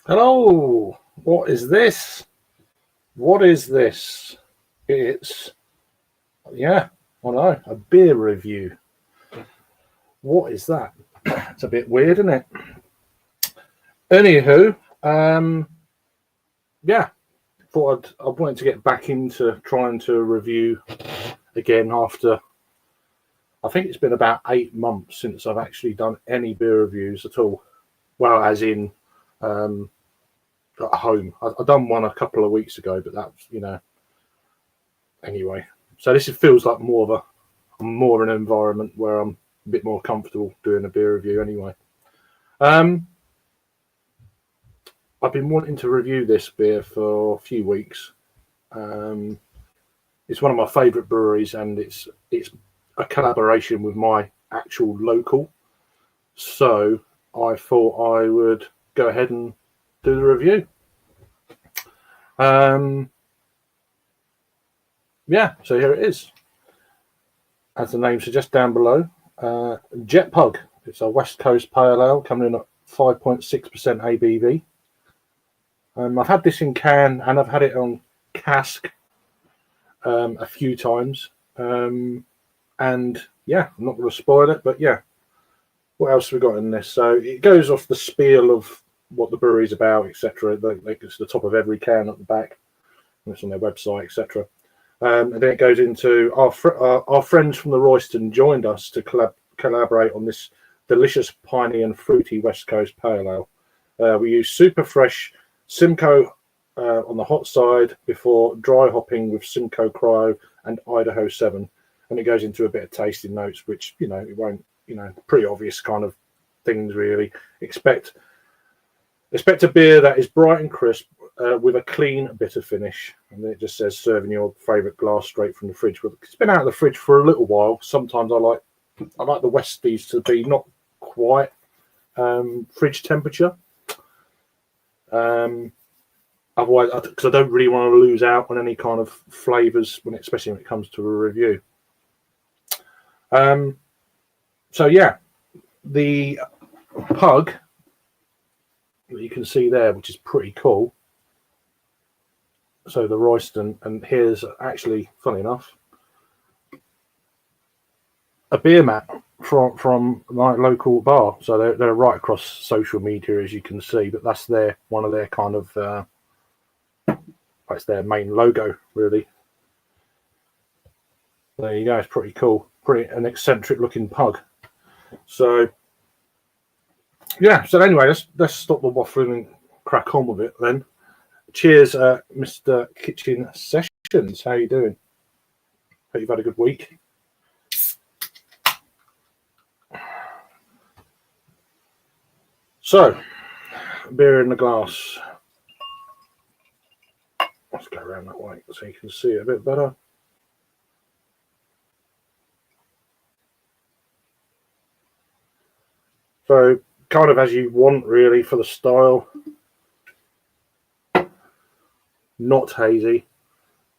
Hello, what is this? What is this? It's, yeah, I know, a beer review. What is that? It's a bit weird, isn't it? Anywho, yeah, I wanted to get back into trying to review again after, I think it's been about 8 months since I've actually done any beer reviews at all. Well, as in, at home. I done one a couple of weeks ago, but that's, anyway. So this feels like more an environment where I'm a bit more comfortable doing a beer review anyway. I've been wanting to review this beer for a few weeks. It's one of my favourite breweries, and it's a collaboration with my actual local. So I thought I would go ahead and do the review. Yeah, so here it is. As the name suggests down below, Jetpug. It's a West Coast Pale Ale coming in at 5.6% ABV. I've had this in can and I've had it on cask a few times. And yeah, I'm not going to spoil it, but yeah. What else have we got in this? So it goes off the spiel of what the brewery's about, etc. It's the top of every can at the back. It's on their website, etc. And then it goes into our friends from the Royston joined us to collaborate on this delicious, piney and fruity West Coast Pale Ale. We use super fresh Simcoe on the hot side before dry hopping with Simcoe Cryo and Idaho 7. And it goes into a bit of tasting notes, which, it won't, pretty obvious kind of things really. Expect a beer that is bright and crisp, with a clean bitter finish, and then it just says serving your favourite glass straight from the fridge. But it's been out of the fridge for a little while. Sometimes I like the Westies to be not quite fridge temperature. Otherwise, because I don't really want to lose out on any kind of flavours especially when it comes to a review. So yeah, the pug that you can see there, which is pretty cool. So the Royston, and here's actually, funny enough, a beer mat from my local bar. So they're right across social media, as you can see. But that's one of their kind of that's their main logo, really. There you go. It's pretty cool. Pretty an eccentric looking pug. So yeah. So anyway, let's stop the waffling and crack on with it then. Cheers, Mr. Kitchen Sessions. How you doing? Hope you've had a good week. So, beer in the glass. Let's go around that way so you can see it a bit better. So, kind of as you want, really, for the style. Not hazy.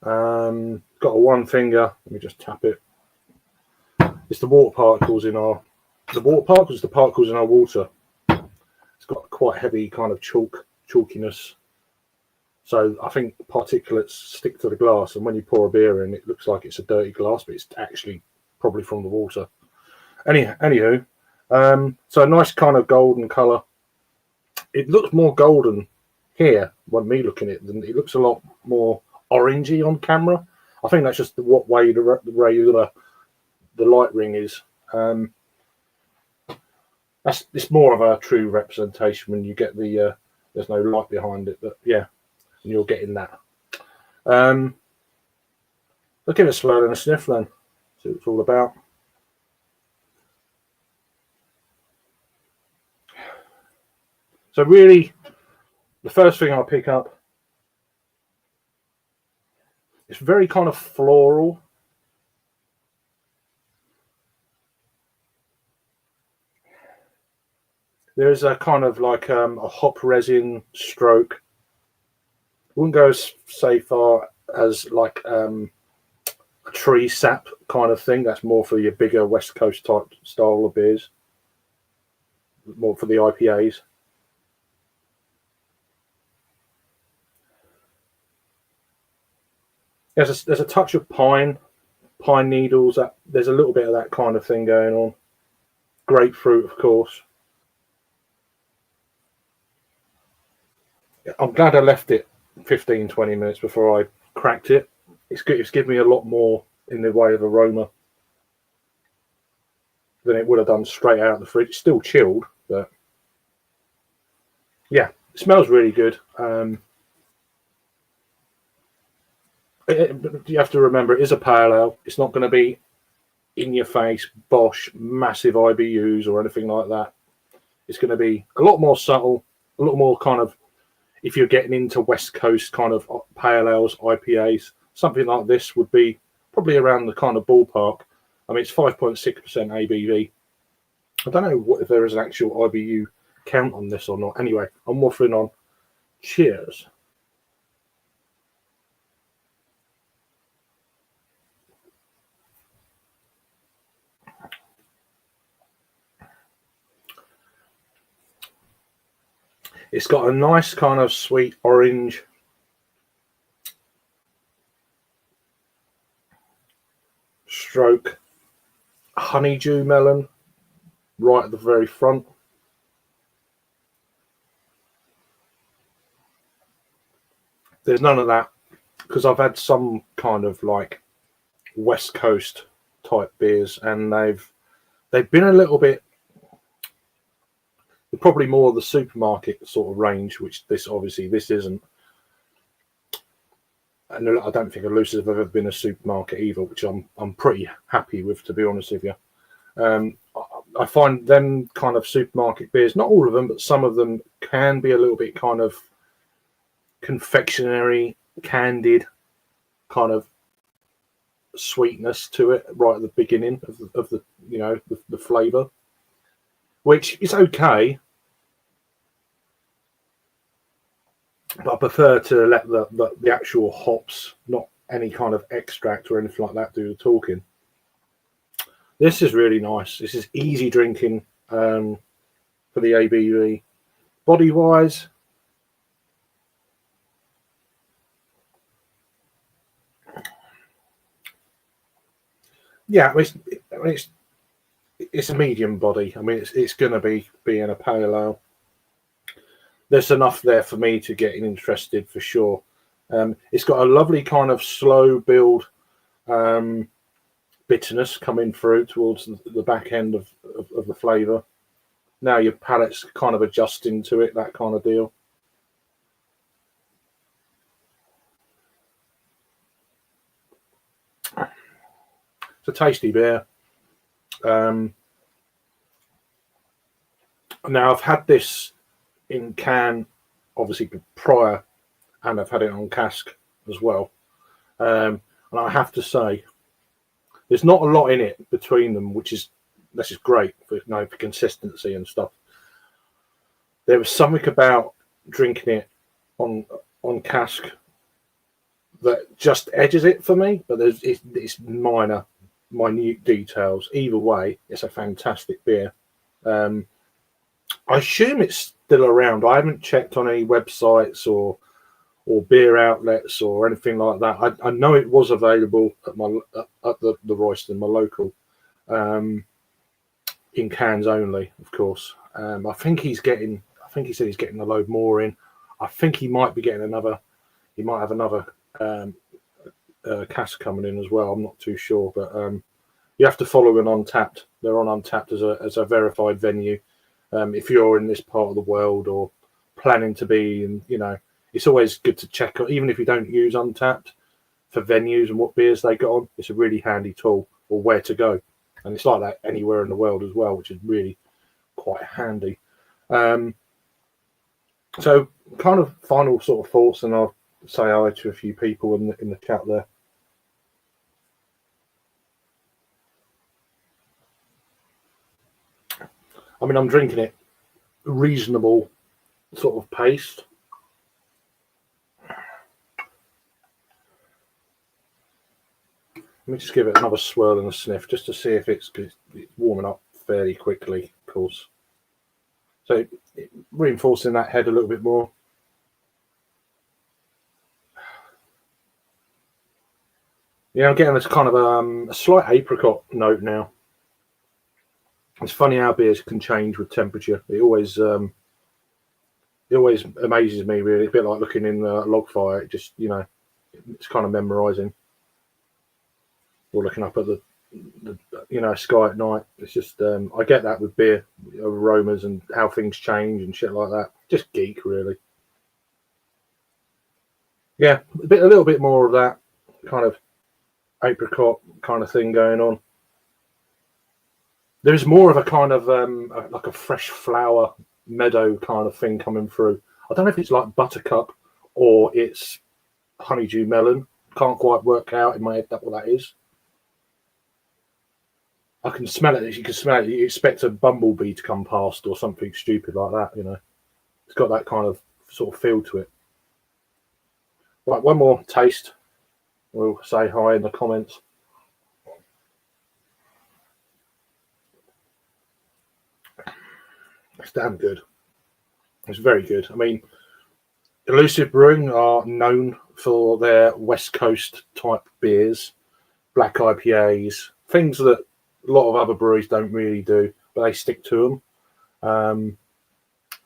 Got a one finger. Let me just tap it. It's the water particles in our water. It's got quite heavy kind of chalkiness. So I think particulates stick to the glass, and when you pour a beer in, it looks like it's a dirty glass, but it's actually probably from the water. Anywho, so a nice kind of golden colour. It looks more golden here when me looking at it than it looks a lot more orangey on camera. I think that's just what way the light ring is. It's more of a true representation when you get the there's no light behind it, but yeah, and you're getting that. I'll give it a smell and a sniff then. See what it's all about. So really, the first thing I'll pick up, it's very kind of floral. There's a kind of like a hop resin stroke. Wouldn't go so far as like a tree sap kind of thing. That's more for your bigger West Coast type style of beers. More for the IPAs. There's a touch of pine needles. There's a little bit of that kind of thing going on. Grapefruit, of course. I'm glad I left it 15-20 minutes before I cracked it. It's good. It's given me a lot more in the way of aroma than it would have done straight out of the fridge. It's still chilled, but yeah, it smells really good. You have to remember, it is a pale ale. It's not going to be in your face, bosh, massive IBUs or anything like that. It's going to be a lot more subtle, a lot more kind of, if you're getting into West Coast kind of pale ales, IPAs, something like this would be probably around the kind of ballpark. I mean, it's 5.6% ABV. I don't know if there is an actual IBU count on this or not. Anyway, I'm waffling on. Cheers. It's got a nice kind of sweet orange stroke honeydew melon right at the very front. There's none of that, because I've had some kind of like West Coast type beers, and they've been a little bit, probably more of the supermarket sort of range, which this isn't. And I don't think Elusive have ever been a supermarket either, which I'm pretty happy with, to be honest with you. I find them kind of supermarket beers, not all of them, but some of them can be a little bit kind of confectionery, candied kind of sweetness to it right at the beginning of the the flavour, which is okay. But I prefer to let the actual hops, not any kind of extract or anything like that, do the talking. This is really nice. This is easy drinking for the ABV. Body wise, yeah, it's a medium body. I mean, it's going to be being a pale ale. There's enough there for me to get interested for sure. It's got a lovely kind of slow build bitterness coming through towards the back end of the flavour. Now your palate's kind of adjusting to it, that kind of deal. It's a tasty beer. Now I've had this in can, obviously prior, and I've had it on cask as well. And I have to say, there's not a lot in it between them, this is great for consistency and stuff. There was something about drinking it on cask that just edges it for me, but it's minute details. Either way, it's a fantastic beer. I assume it's still around. I haven't checked on any websites or beer outlets or anything like that. I know it was available at the Royston, my local, in cans only, of course. I think he said he's getting a load more in. I think he might be getting another. He might have another cask coming in as well. I'm not too sure, but you have to follow an Untapped. They're on Untapped as a verified venue. If you're in this part of the world or planning to be, and it's always good to check, even if you don't use Untapped, for venues and what beers they got on. It's a really handy tool, or where to go, and it's like that anywhere in the world as well, which is really quite handy. So, kind of final sort of thoughts, and I'll say hi to a few people in the chat there. I mean, I'm drinking it reasonable sort of pace. Let me just give it another swirl and a sniff just to see if it's warming up fairly quickly, of course. So reinforcing that head a little bit more. Yeah, I'm getting this kind of a slight apricot note now. It's funny how beers can change with temperature. It always amazes me, really. A bit like looking in a log fire. It just, it's kind of memorising. Or looking up at the sky at night. It's just I get that with beer aromas and how things change and shit like that. Just geek, really. Yeah, a little bit more of that kind of apricot kind of thing going on. There's more of a kind of like a fresh flower meadow kind of thing coming through. I don't know if it's like buttercup or it's honeydew melon. Can't quite work out in my head what that is. I can smell it. You can smell it. You expect a bumblebee to come past or something stupid like that. It's got that kind of sort of feel to it. Right, one more taste. We'll say hi in the comments. It's damn good. It's very good. I mean, Elusive Brewing are known for their West Coast type beers, black IPAs, things that a lot of other breweries don't really do, but they stick to them.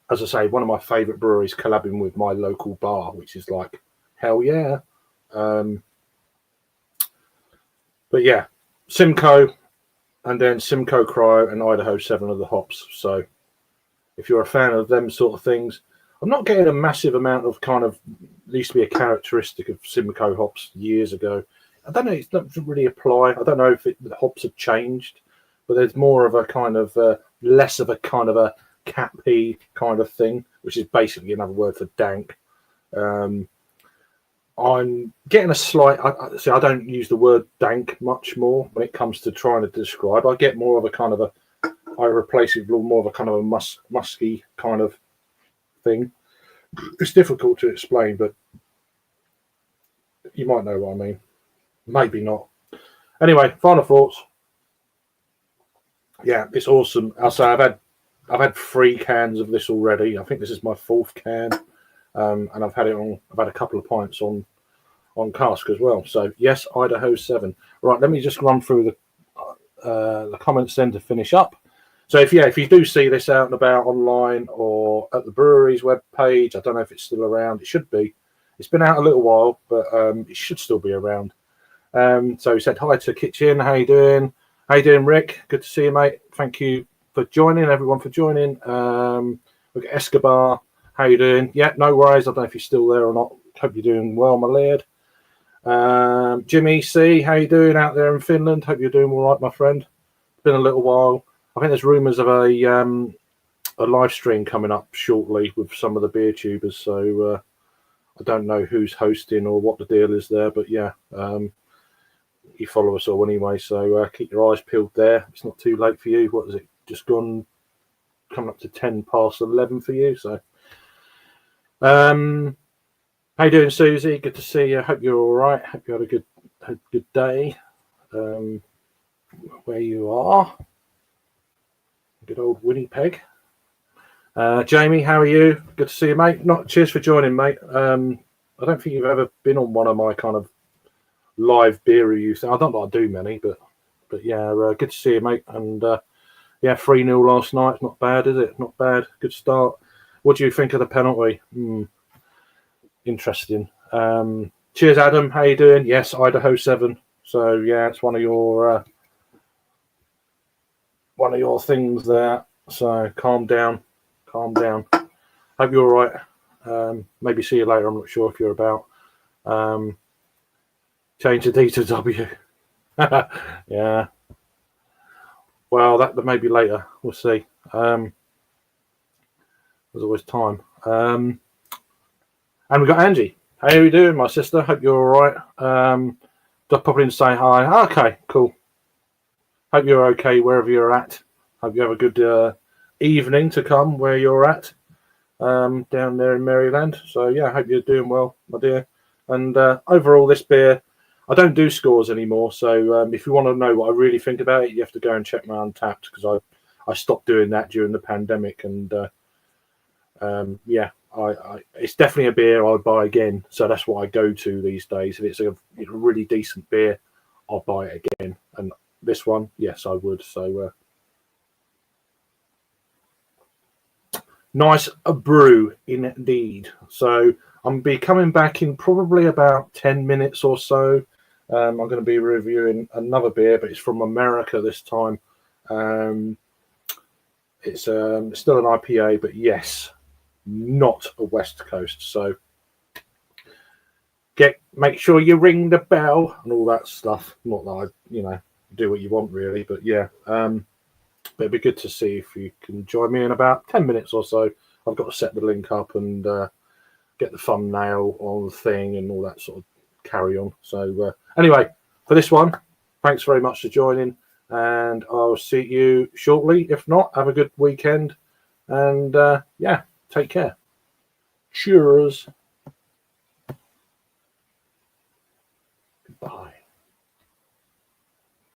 As I say, one of my favourite breweries collabing with my local bar, which is like, hell yeah. But yeah, Simcoe and then Simcoe Cryo and Idaho 7 are the hops. So if you're a fan of them sort of things, I'm not getting a massive amount of kind of, used to be a characteristic of Simcoe hops years ago. I don't know, it doesn't really apply. I don't know if the hops have changed, but there's more of a kind of, less of a kind of a cappy kind of thing, which is basically another word for dank. I'm getting a slight, I don't use the word dank much more when it comes to trying to describe. I get more of a kind of I replace it with more of a kind of a musky kind of thing. It's difficult to explain, but you might know what I mean. Maybe not. Anyway, final thoughts. Yeah, it's awesome. I'll say I've had 3 cans of this already. I think this is my 4th can, and I've had a couple of pints on cask as well. So yes, Idaho 7. Right, let me just run through the comments then to finish up. So if you do see this out and about online or at the brewery's webpage, I don't know if it's still around. It should be. It's been out a little while, but it should still be around. So he said hi to Kitchen. How you doing? How you doing, Rick? Good to see you, mate. Thank you for joining. Everyone for joining. Look at Escobar. How you doing? Yeah, no worries. I don't know if you're still there or not. Hope you're doing well, my lad. Jimmy C, how you doing out there in Finland? Hope you're doing all right, my friend. It's been a little while. I think there's rumours of a live stream coming up shortly with some of the beer tubers. So I don't know who's hosting or what the deal is there, but yeah, you follow us all anyway. So keep your eyes peeled there. It's not too late for you. What is it? Just coming up to 10 past 11 for you. So, how you doing, Susie? Good to see you. Hope you're all right. Hope you had a good day. Where you are. Good old Winnipeg. Jamie, how are you? Good to see you, mate. Cheers for joining, mate. I don't think you've ever been on one of my kind of live beer reviews. I don't know I do many, but yeah, good to see you, mate. And yeah, 3-0 last night. It's not bad, is it? Not bad. Good start. What do you think of the penalty? Interesting. Cheers, Adam. How you doing? Yes, Idaho 7. So yeah, it's one of your things there. So calm down. Hope you're all right. Maybe see you later. I'm not sure if you're about. Change the D to W. Yeah. Well, that may be later. We'll see. There's always time. And we've got Angie. How are you doing, my sister? Hope you're all right. Just pop in and say hi. Okay, cool. Hope you're okay wherever you're at. Hope you have a good evening to come where you're at, down there in Maryland. So yeah, I hope you're doing well, my dear. And overall, this beer, I don't do scores anymore. So if you want to know what I really think about it, you have to go and check my Untapped, because I stopped doing that during the pandemic. And yeah, it's definitely a beer I would buy again. So that's what I go to these days. If it's a really decent beer, I'll buy it again. And this one, yes, I would. So nice a brew indeed. So I'm be coming back in probably about 10 minutes or so. I'm going to be reviewing another beer, but it's from America this time. It's still an IPA, but yes, not a West Coast. So make sure you ring the bell and all that stuff. Not that I, do what you want really, but yeah. But it'd be good to see if you can join me in about 10 minutes or so. I've got to set the link up and get the thumbnail on the thing and all that sort of carry on. So anyway, for this one, thanks very much for joining, and I'll see you shortly. If not, have a good weekend, and yeah, take care. Cheers.